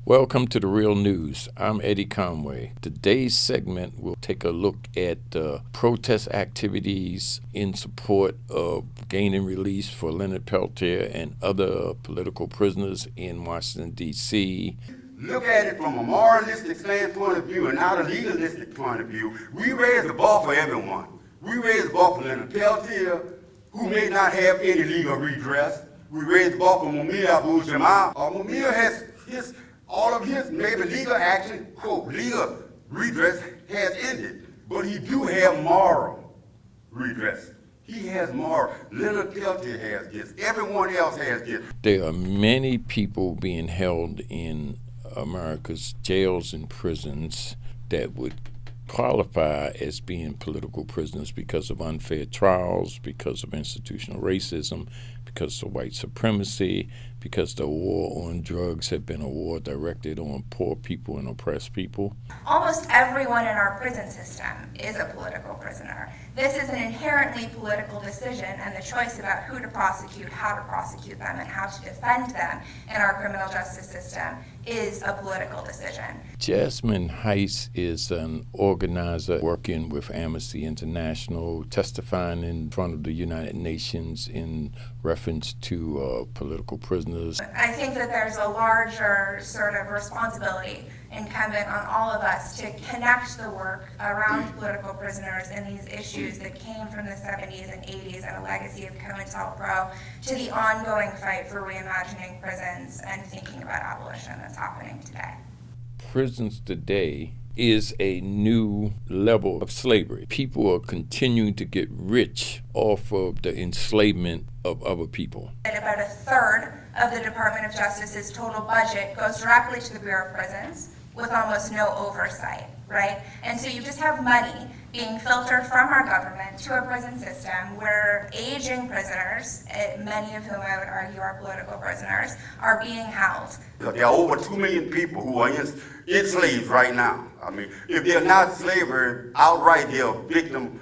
Welcome to The Real News. I'm Eddie Conway. Today's segment will take a look at protest activities in support of gaining release for Leonard Peltier and other political prisoners in Washington, D.C. Look at it from a moralistic standpoint of view and not a legalistic point of view. We raise the bar for everyone. We raise the bar for Leonard Peltier, who may not have any legal redress. We raise the bar for Mumia Abu-Jamal. Mumia has all of his maybe legal action, quote, legal redress has ended. But he do have moral redress. He has moral. Leonard Peltier has this. Everyone else has this. There are many people being held in America's jails and prisons that would qualify as being political prisoners because of unfair trials, because of institutional racism, because of white supremacy, because the war on drugs have been a war directed on poor people and oppressed people. Almost everyone in our prison system is a political prisoner. This is an inherently political decision, and the choice about who to prosecute, how to prosecute them, and how to defend them in our criminal justice system is a political decision. Jasmine Heights is an organizer working with Amnesty International, testifying in front of the United Nations in reference to political prisoners. I think that there's a larger sort of responsibility incumbent on all of us to connect the work around political prisoners and these issues that came from the 70s and 80s and a legacy of COINTELPRO to the ongoing fight for reimagining prisons and thinking about abolition that's happening today. Prisons today is a new level of slavery. People are continuing to get rich off of the enslavement of other people. And about a third of the Department of Justice's total budget goes directly to the Bureau of Prisons with almost no oversight, right? And so you just have money being filtered from our government to a prison system where aging prisoners, many of whom I would argue are political prisoners, are being held. There are over 2 million people who are enslaved right now. I mean, if they're not slavery outright, they're a victim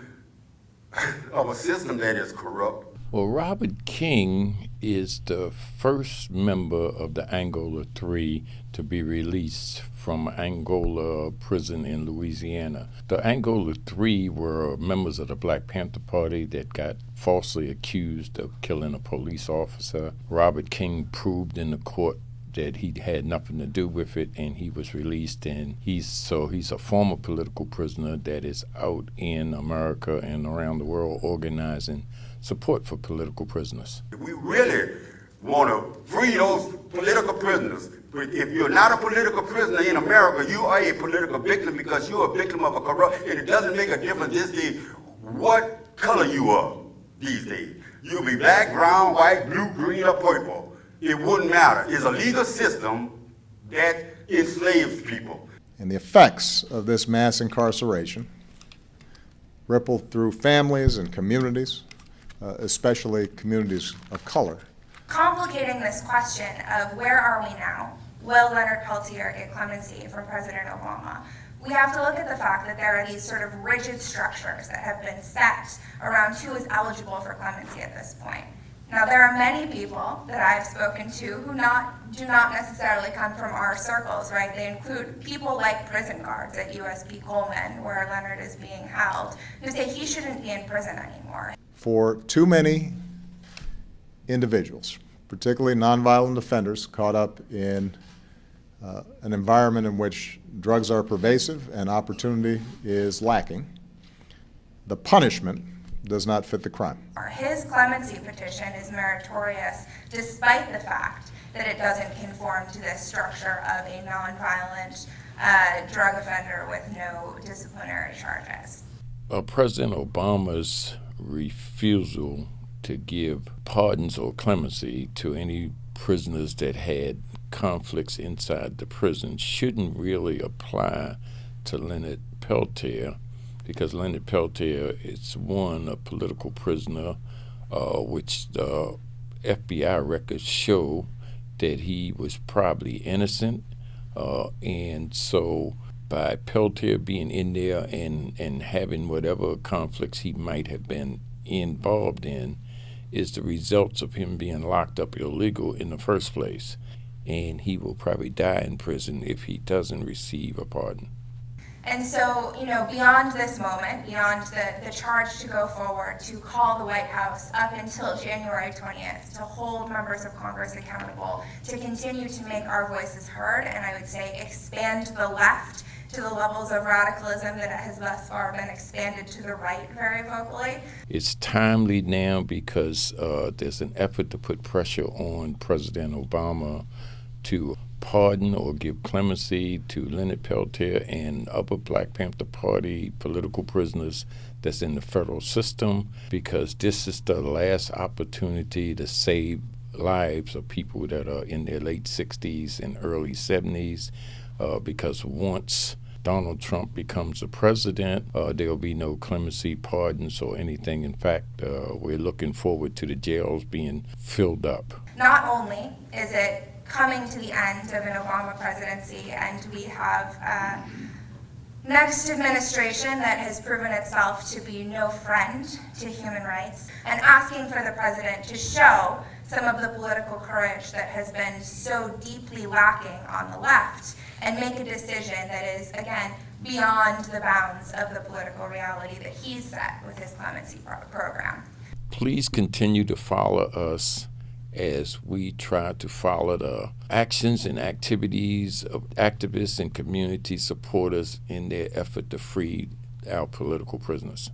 of a system that is corrupt. Well, Robert King is the first member of the Angola Three to be released from Angola prison in Louisiana. The Angola Three were members of the Black Panther Party that got falsely accused of killing a police officer. Robert King proved in the court that he had nothing to do with it, and he was released. And he's a former political prisoner that is out in America and around the world organizing support for political prisoners. We really want to free those political prisoners. But if you're not a political prisoner in America, you are a political victim because you're a victim of a corrupt, and it doesn't make a difference this day what color you are these days. You'll be black, brown, white, blue, green, or purple. It wouldn't matter. It's a legal system that enslaves people. And the effects of this mass incarceration ripple through families and communities, especially communities of color. Complicating this question of where are we now? Will Leonard Peltier get clemency from President Obama? We have to look at the fact that there are these sort of rigid structures that have been set around who is eligible for clemency at this point. Now, there are many people that I've spoken to who do not necessarily come from our circles, right? They include people like prison guards at USP Coleman, where Leonard is being held, who say he shouldn't be in prison anymore. For too many individuals, particularly nonviolent offenders caught up in an environment in which drugs are pervasive and opportunity is lacking, the punishment does not fit the crime. His clemency petition is meritorious despite the fact that it doesn't conform to this structure of a nonviolent drug offender with no disciplinary charges. President Obama's refusal to give pardons or clemency to any prisoners that had conflicts inside the prison shouldn't really apply to Leonard Peltier, because Leonard Peltier is a political prisoner, which the FBI records show that he was probably innocent, and so by Peltier being in there and having whatever conflicts he might have been involved in is the results of him being locked up illegal in the first place. and he will probably die in prison if he doesn't receive a pardon. And so, beyond this moment, beyond the charge to go forward, to call the White House up until January 20th, to hold members of Congress accountable, to continue to make our voices heard, and I would say expand the left to the levels of radicalism that has thus far been expanded to the right very vocally. It's timely now because there's an effort to put pressure on President Obama to pardon or give clemency to Leonard Peltier and other Black Panther Party political prisoners that's in the federal system, because this is the last opportunity to save lives of people that are in their late 60s and early 70s, because once Donald Trump becomes the president, there'll be no clemency, pardons, or anything. In fact, we're looking forward to the jails being filled up. Not only is it coming to the end of an Obama presidency, and we have next administration that has proven itself to be no friend to human rights, and asking for the president to show some of the political courage that has been so deeply lacking on the left, and make a decision that is, again, beyond the bounds of the political reality that he's set with his clemency program. Please continue to follow us as we try to follow the actions and activities of activists and community supporters in their effort to free our political prisoners.